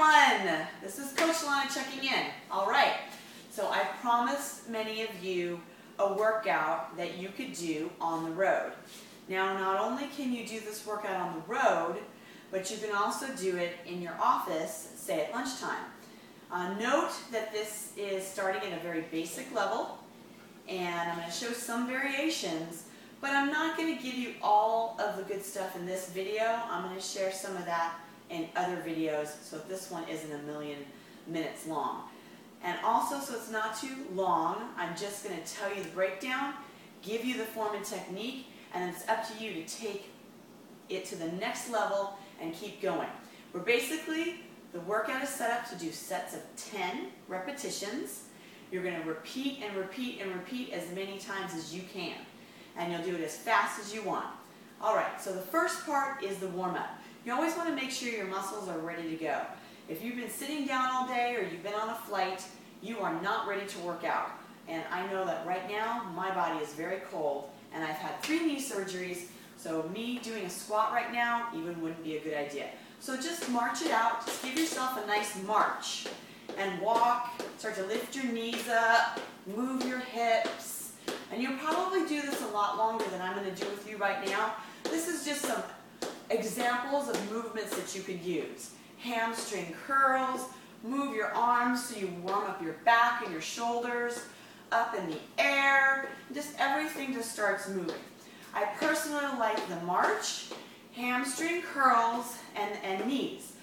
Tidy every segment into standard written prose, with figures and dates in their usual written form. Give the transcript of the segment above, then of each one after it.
everyone. This is Coach Lana checking in. All right. So I promised many of you a workout that you could do on the road. Now, not only can you do this workout on the road, but you can also do it in your office, say at lunchtime. Note that this is starting at a very basic level, and I'm going to show some variations, but I'm not going to give you all of the good stuff in this video. I'm going to share some of that in other videos, so this one isn't a million minutes long. And also, so it's not too long, I'm just going to tell you the breakdown, give you the form and technique, and it's up to you to take it to the next level and keep going. We're basically, the workout is set up to do sets of 10 repetitions. You're going to repeat and repeat and repeat as many times as you can. And you'll do it as fast as you want. Alright, so the first part is the warm-up. You always want to make sure your muscles are ready to go. If you've been sitting down all day or you've been on a flight, you are not ready to work out. And I know that right now, my body is very cold, and I've had 3 knee surgeries, so me doing a squat right now even wouldn't be a good idea. So just march it out, just give yourself a nice march, and walk, start to lift your knees up, move your hips, and you'll probably do this a lot longer than I'm going to do with you right now. This is just some examples of movements that you could use. Hamstring curls, move your arms so you warm up your back and your shoulders, up in the air, just everything just starts moving. I personally like the march, hamstring curls, and knees.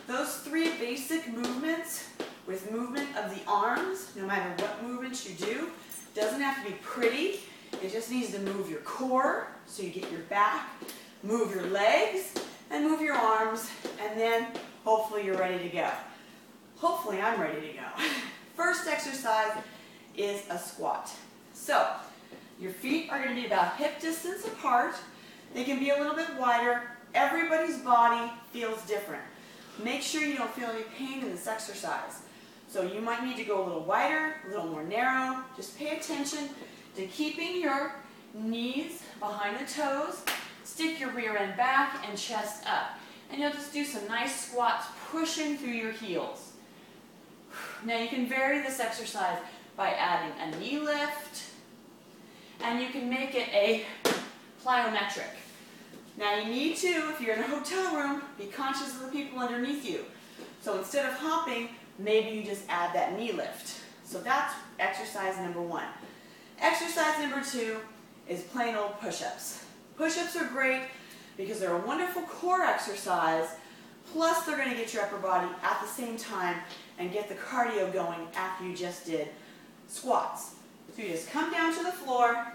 Those 3 basic movements with movement of the arms, no matter what movements you do, doesn't have to be pretty. It just needs to move your core so you get your back, move your legs, and move your arms, and then hopefully you're ready to go. Hopefully I'm ready to go. First exercise is a squat. So your feet are going to be about hip distance apart. They can be a little bit wider. Everybody's body feels different. Make sure you don't feel any pain in this exercise. So you might need to go a little wider, a little more narrow. Just pay attention to keeping your knees behind the toes. Stick your rear end back and chest up. And you'll just do some nice squats pushing through your heels. Now you can vary this exercise by adding a knee lift, and you can make it a plyometric. Now you need to, if you're in a hotel room, be conscious of the people underneath you. So instead of hopping, maybe you just add that knee lift. So that's exercise number 1. Exercise number 2 is plain old push-ups. Push-ups are great because they're a wonderful core exercise, plus they're going to get your upper body at the same time and get the cardio going after you just did squats. So you just come down to the floor.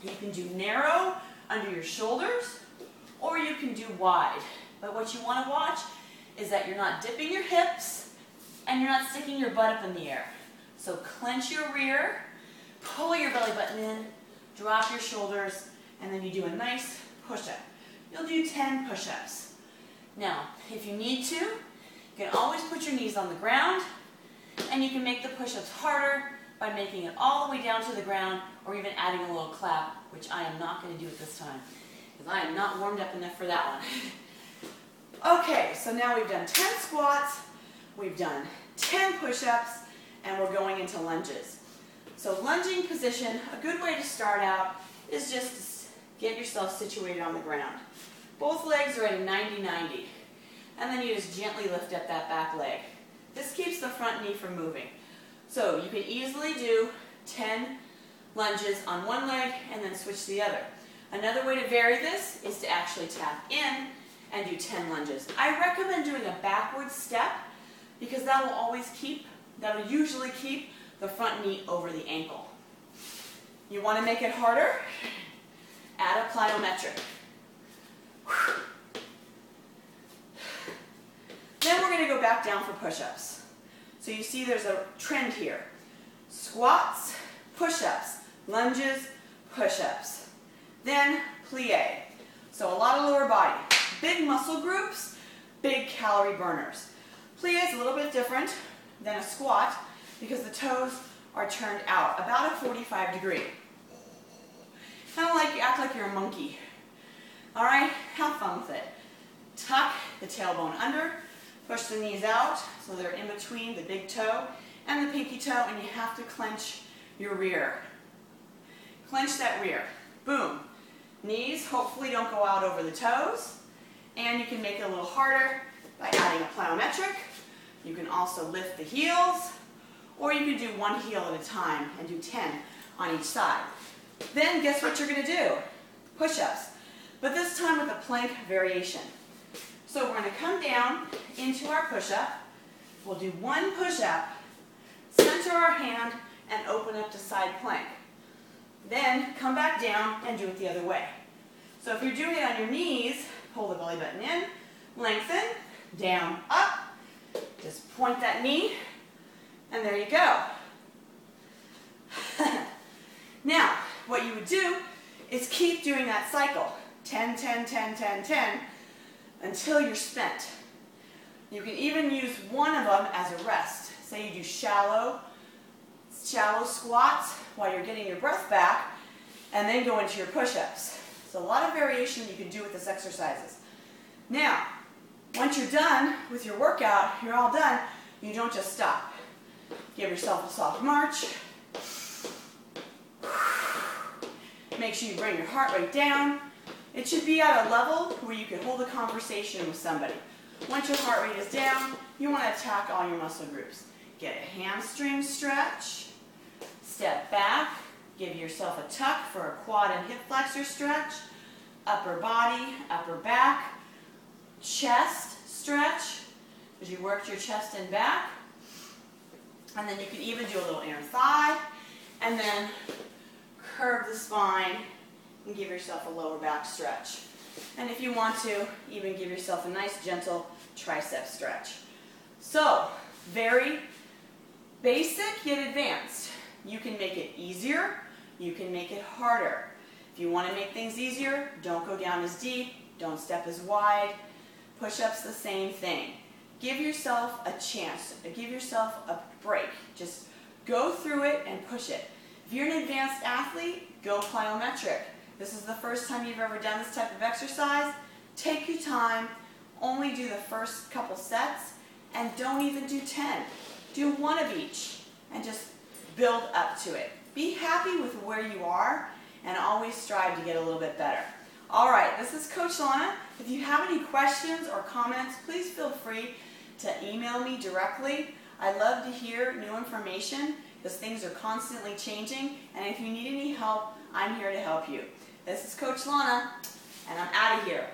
You can do narrow under your shoulders, or you can do wide. But what you want to watch is that you're not dipping your hips and you're not sticking your butt up in the air. So clench your rear, pull your belly button in, drop your shoulders, and then you do a nice push-up. You'll do 10 push-ups. Now, if you need to, you can always put your knees on the ground, and you can make the push-ups harder by making it all the way down to the ground, or even adding a little clap, which I am not going to do at this time, because I am not warmed up enough for that one. Okay, so now we've done 10 squats, we've done 10 push-ups, and we're going into lunges. So lunging position, a good way to start out is just to get yourself situated on the ground. Both legs are at a 90-90. And then you just gently lift up that back leg. This keeps the front knee from moving. So you can easily do 10 lunges on one leg and then switch to the other. Another way to vary this is to actually tap in and do 10 lunges. I recommend doing a backward step because that will usually keep the front knee over the ankle. You want to make it harder? Add a plyometric. Then we're going to go back down for push-ups. So you see there's a trend here. Squats, push-ups, lunges, push-ups. Then plie. So a lot of lower body. Big muscle groups, big calorie burners. Plie is a little bit different than a squat because the toes are turned out about a 45 degree. Kind of like you act like you're a monkey. All right, have fun with it. Tuck the tailbone under, Push the knees out so they're in between the big toe and the pinky toe, and you have to clench your rear. Clench that rear. Boom. Knees hopefully don't go out over the toes, and you can make it a little harder by adding a plyometric. You can also lift the heels, or you can do one heel at a time and do 10 on each side. Then guess what you're going to do? Push-ups, but this time with a plank variation. So we're going to come down into our push-up. We'll do one push-up, center our hand, and open up to side plank. Then come back down and do it the other way. So if you're doing it on your knees, pull the belly button in, lengthen, down, up, just point that knee, and there you go. Now, what you would do is keep doing that cycle, 10, 10, 10, 10, 10, until you're spent. You can even use one of them as a rest. Say you do shallow squats while you're getting your breath back, and then go into your push-ups. So a lot of variation you can do with this exercises. Now, once you're done with your workout, you're all done, you don't just stop. Give yourself a soft march. Make sure you bring your heart rate down. It should be at a level where you can hold a conversation with somebody. Once your heart rate is down, you want to attack all your muscle groups. Get a hamstring stretch. Step back. Give yourself a tuck for a quad and hip flexor stretch. Upper body, upper back. Chest stretch, because you worked your chest and back. And then you can even do a little inner thigh. And then curve the spine and give yourself a lower back stretch. And if you want to, even give yourself a nice gentle tricep stretch. So, very basic yet advanced. You can make it easier, you can make it harder. If you want to make things easier, don't go down as deep, don't step as wide. Push-ups, the same thing. Give yourself a chance, give yourself a break. Just go through it and push it. If you're an advanced athlete, go plyometric. This is the first time you've ever done this type of exercise. Take your time, only do the first couple sets, and don't even do 10. Do one of each, and just build up to it. Be happy with where you are, and always strive to get a little bit better. All right, this is Coach Lana. If you have any questions or comments, please feel free to email me directly. I love to hear new information because things are constantly changing, and if you need any help, I'm here to help you. This is Coach Lana, and I'm out of here.